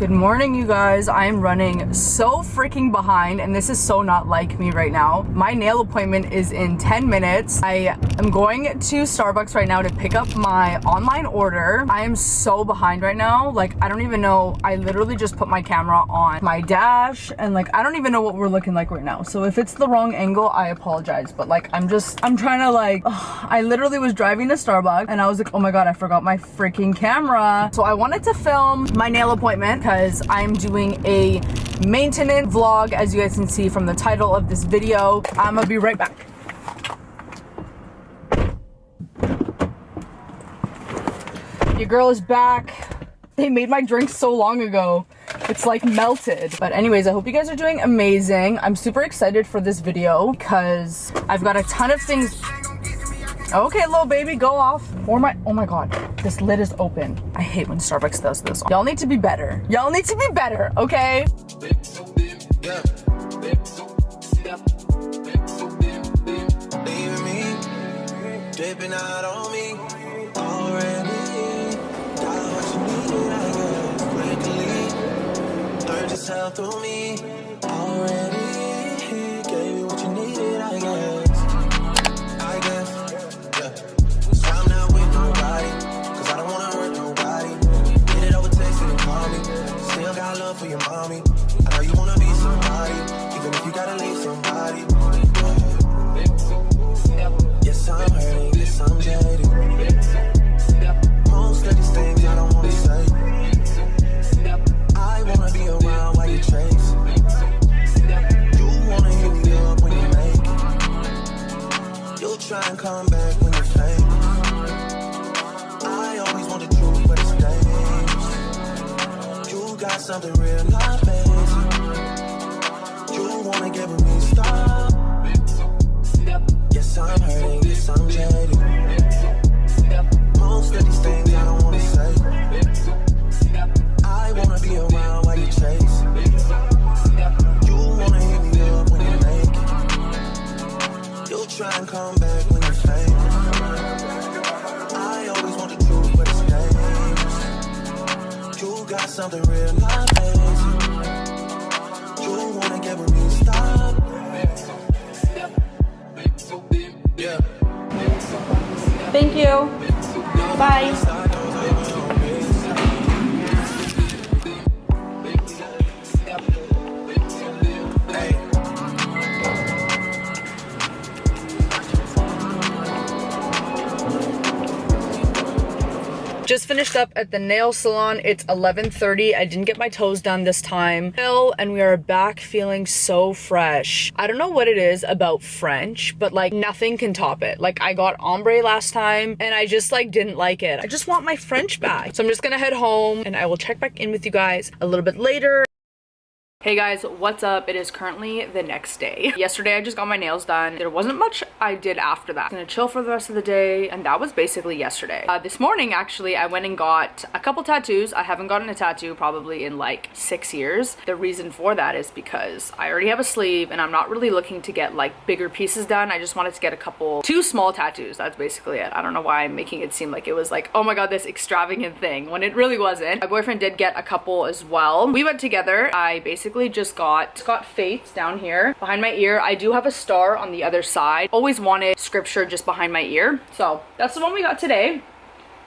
Good morning, you guys. I am running so freaking behind, and this is so not like me right now. My nail appointment is in 10 minutes. I am going to Starbucks right now to pick up my online order. I am so behind right now. Like, I don't even know. I literally just put my camera on my dash, and like, I don't even know what we're looking like right now. So if it's the wrong angle, I apologize. But like, I'm trying to like, I literally was driving to Starbucks, and I was like, oh my God, I forgot my freaking camera. So I wanted to film my nail appointment because I'm doing a maintenance vlog, as you guys can see from the title of this video. I'm gonna be right back. Your girl is back. They made my drink so long ago. It's like melted. But anyways, I hope you guys are doing amazing. I'm super excited for this video because I've got a ton of things. Okay, little baby, go off. Oh my God, this lid is open. I hate when Starbucks does this. Y'all need to be better. Y'all need to be better, okay? Dipping out on me already. Got what you needed, I guess. Quickly learned yourself through me already. Gave you what you needed, I guess. So I'm not with nobody, cause I don't wanna hurt nobody. Get it over text and call me. Still got love for your mommy. I know you wanna be somebody, even if you gotta leave somebody. Yes, I'm hurting, yes, I'm jaded. Most of these things I don't wanna say. I wanna be around while you chase. You wanna hit me up when you make it. You'll try and come back when you're fake. I always want the truth, but it's dangerous. You got something real, not basic. You wanna get with me, stop. Yes, I'm hurting, yes, I'm jaded. Most of these things I don't wanna say. I wanna be around while you chase. You wanna hit me up when you make it. You'll try and come back when you're fake. I always want the truth, but it's dangerous. You got something real, not basic. You wanna get with me, stop. Thank you. Bye. Just finished up at the nail salon. It's 11:30. I didn't get my toes done this time. And we are back feeling so fresh. I don't know what it is about French, but like nothing can top it. Like I got ombre last time and I just like didn't like it. I just want my French back. So I'm just gonna head home and I will check back in with you guys a little bit later. Hey guys, what's up? It is currently the next day. Yesterday I just got my nails done. There wasn't much I did after that. I'm gonna chill for the rest of the day, and that was basically yesterday. This morning actually I went and got a couple tattoos. I haven't gotten a tattoo probably in like 6 years. The reason for that is because I already have a sleeve and I'm not really looking to get like bigger pieces done. I just wanted to get two small tattoos. That's basically it. I don't know why I'm making it seem like it was like, oh my God, this extravagant thing, when it really wasn't. My boyfriend did get a couple as well. We went together. I basically just got fates down here behind my ear. I do have a star on the other side. Always wanted scripture just behind my ear, so that's the one we got today.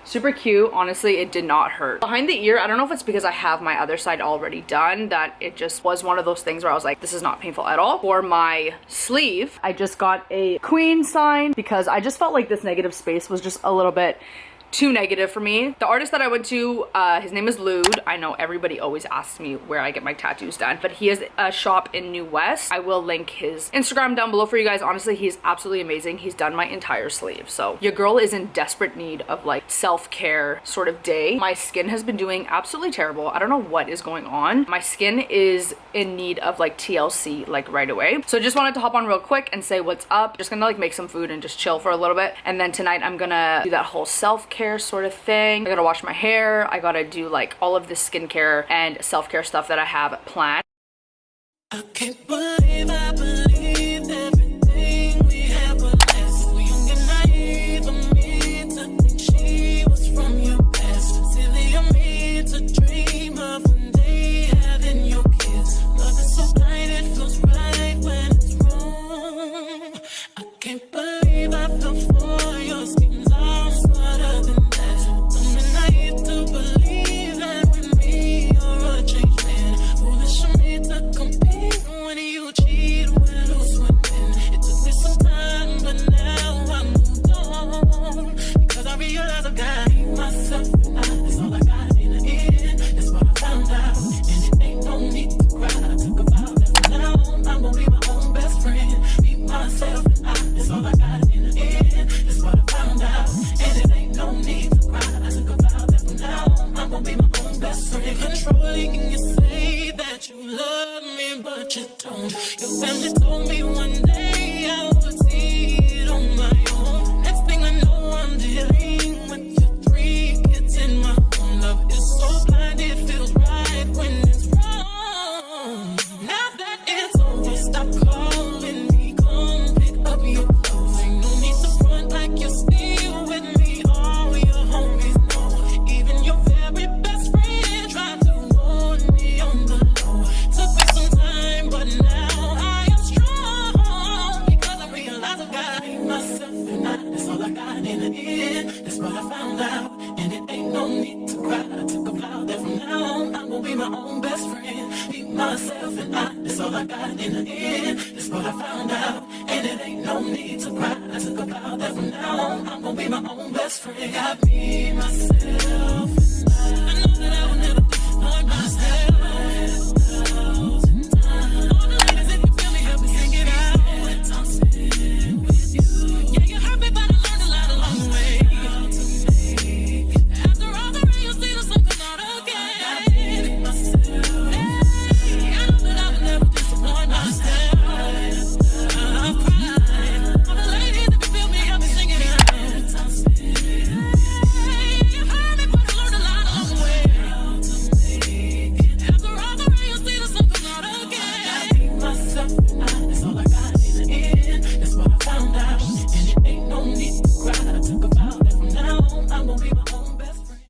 Super cute. Honestly, it did not hurt. Behind the ear, I don't know if it's because I have my other side already done, that it just was one of those things where I was like, this is not painful at all. For my sleeve, I just got a queen sign because I just felt like this negative space was just a little bit too negative for me. The artist that I went to, his name is Lude. I know everybody always asks me where I get my tattoos done, but he has a shop in New West. I will link his Instagram down below for you guys. Honestly, he's absolutely amazing. He's done my entire sleeve. So your girl is in desperate need of like self-care sort of day. My skin has been doing absolutely terrible. I don't know what is going on. My skin is in need of like TLC like right away. So just wanted to hop on real quick and say what's up. Just gonna like make some food and just chill for a little bit. And then tonight I'm gonna do that whole self-care sort of thing. I gotta wash my hair. I gotta do like all of the skincare and self-care stuff that I have planned. I can't believe I believed everything we had was less. We young and naive of me to think she was from your past. Silly of me to dream of one day realize I got myself and that's all I got in the end. That's what I found out, and it ain't no need to cry. I took a vow that from now on I'm gonna be my own best friend. Be myself and that's all I got in the end. That's what I found out, and it ain't no need to cry. I took a vow that from now on I'm gonna be my own best friend. Controlling, and you say that you love me, but you don't. Your family told me one day I would see it on my own. Next thing I know, I'm dealing with your 3 kids in my own. Love is so blind, it feels right when it's wrong. Now that it's over, stop calling me. Come pick up your clothes. Ain't no need to front like you're still with me. All your homies know. Even your very best friend tried to warn me on the low. Took me some time, but now I am strong. Because I realize I got myself and that's all I got in the end. That's what I found out, and it ain't no need to cry. I took a vow that from now on I'm gonna be my own best friend. Be myself and that's all I got in the end. That's what I found out, and it ain't no need to cry. I took a vow that from now on I'm gonna be my own best friend. Got me, myself, and I know that I will never disappoint myself. All the ladies, if you feel me, help me sing it out. I'm sitting with you. Yeah, you hurt me, but I learned a lot along the way. After all the rain, you see the sun come out again. Hey, I know that I will never disappoint myself. I'm crying. All the ladies, if you feel me, help me sing it out. I'm sitting. Hey, you hurt me, but I learned a lot along the way. After all the rain, you see the sun come out again. I be myself and that's all I got in the end. That's what I found out, and it ain't no need to cry. I took a vow that from now on I'm gonna be my own best friend.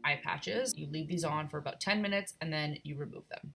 Eye patches. You leave these on for about 10 minutes and then you remove them.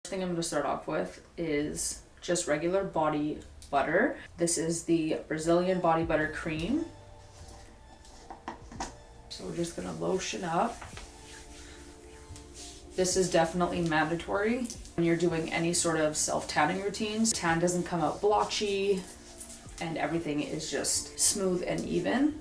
First thing I'm going to start off with is just regular body butter. This is the Brazilian body butter cream. So we're just going to lotion up. This is definitely mandatory when you're doing any sort of self-tanning routines. Tan doesn't come out blotchy and everything is just smooth and even.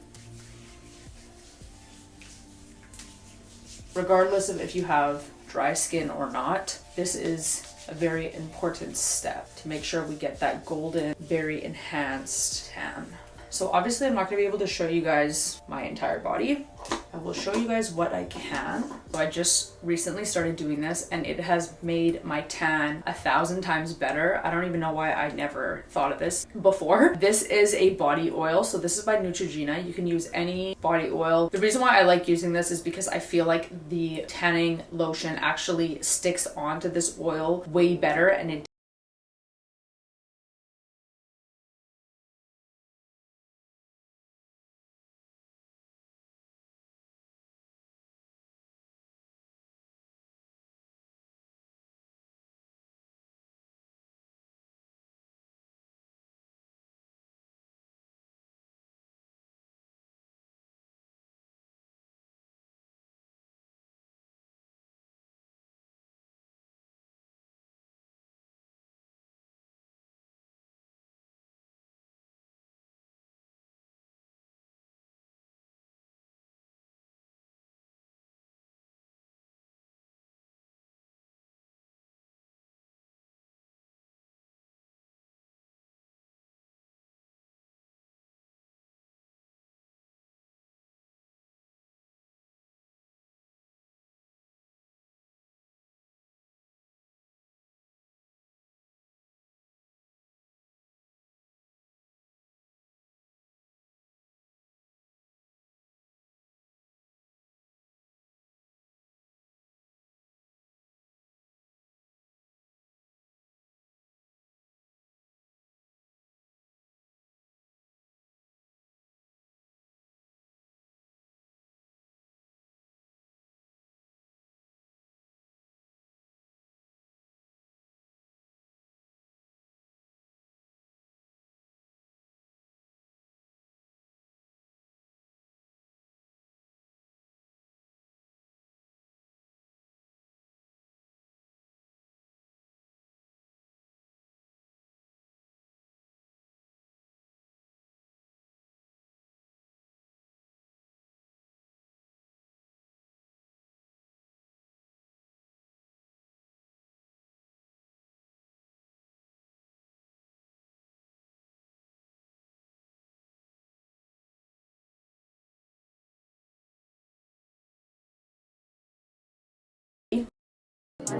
Regardless of if you have dry skin or not, this is a very important step to make sure we get that golden, very enhanced tan. So obviously I'm not gonna be able to show you guys my entire body. I will show you guys what I can. So I just recently started doing this and it has made my tan 1,000 times better. I don't even know why I never thought of this before. This is a body oil. So this is by Neutrogena. You can use any body oil. The reason why I like using this is because I feel like the tanning lotion actually sticks onto this oil way better, and it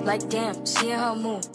like damn, she in her mood.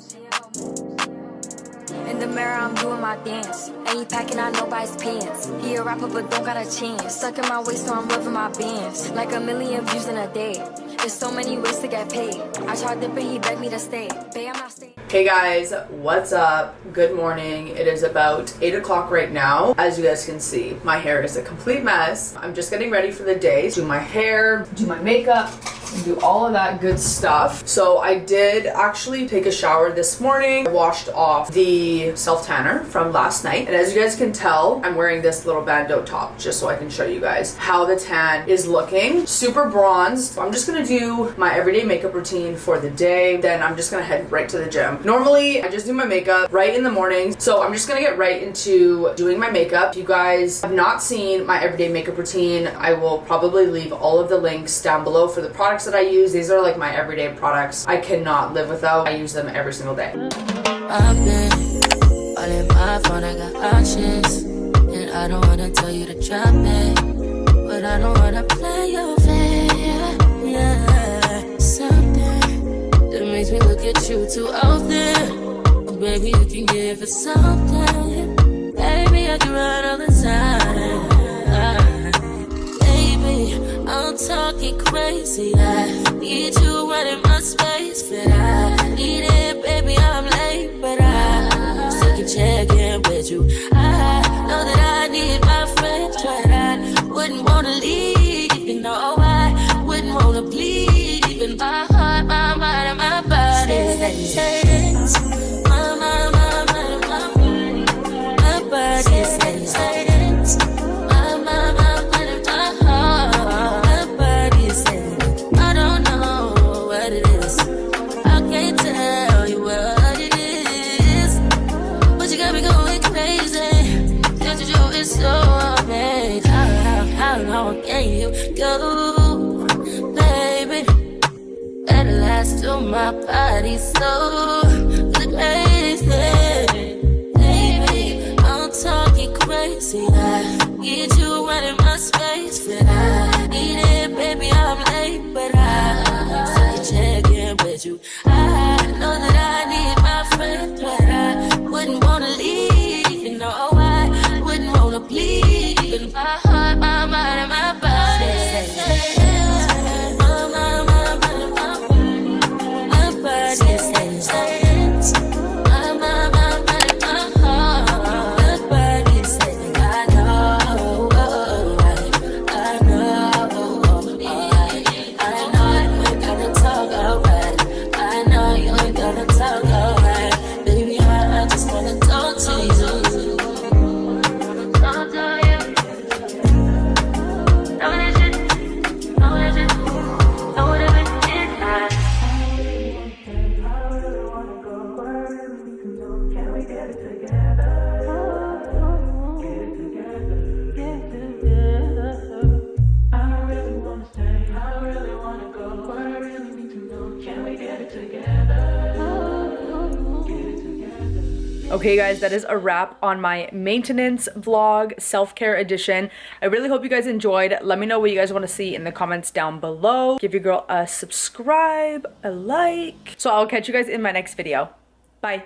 In the mirror, I'm doing my dance. Ain't packing out nobody's pants. He a rapper, but don't got a chance. Stuck in my waist, so I'm loving my bands. Like 1 million views in a day. There's so many ways to get paid. I tried dipping, he begged me to stay. Babe, I'm not staying. Hey guys, what's up? Good morning. It is about 8 o'clock right now. As you guys can see, my hair is a complete mess. I'm just getting ready for the day. Do my hair, do my makeup, and do all of that good stuff. So I did actually take a shower this morning. I washed off the self-tanner from last night. And as you guys can tell, I'm wearing this little bandeau top just so I can show you guys how the tan is looking. Super bronzed. So I'm just gonna do my everyday makeup routine for the day. Then I'm just gonna head right to the gym. Normally, I just do my makeup right in the morning. So I'm just gonna get right into doing my makeup. If you guys have not seen my everyday makeup routine, I will probably leave all of the links down below for the products that I use. These are like my everyday products I cannot live without. I use them every single day. I've been all in my phone, I got options. And I don't wanna tell you to drop it, but I don't wanna play your fair. Yeah, something that makes me look at you too often. Oh, baby, you can give it something. Baby, I can run all the time. Baby, I'm talking crazy. I need you running my space, but I need it, baby. I'm late, but I still can check in with you. I know that I need my friends, but I wouldn't wanna leave. You know I wouldn't wanna bleed. Even my heart, my mind, and my body. Say know my body's so crazy. Baby, I'm talking crazy. I need you right in my space, but I need it, baby. I'm late, but I still check in with you. I know that I need my friend, but I wouldn't wanna leave. You know, I wouldn't wanna bleed. In my heart, my mind, and my body. Okay guys, that is a wrap on my maintenance vlog, self-care edition. I really hope you guys enjoyed. Let me know what you guys want to see in the comments down below. Give your girl a subscribe, a like. So I'll catch you guys in my next video. Bye.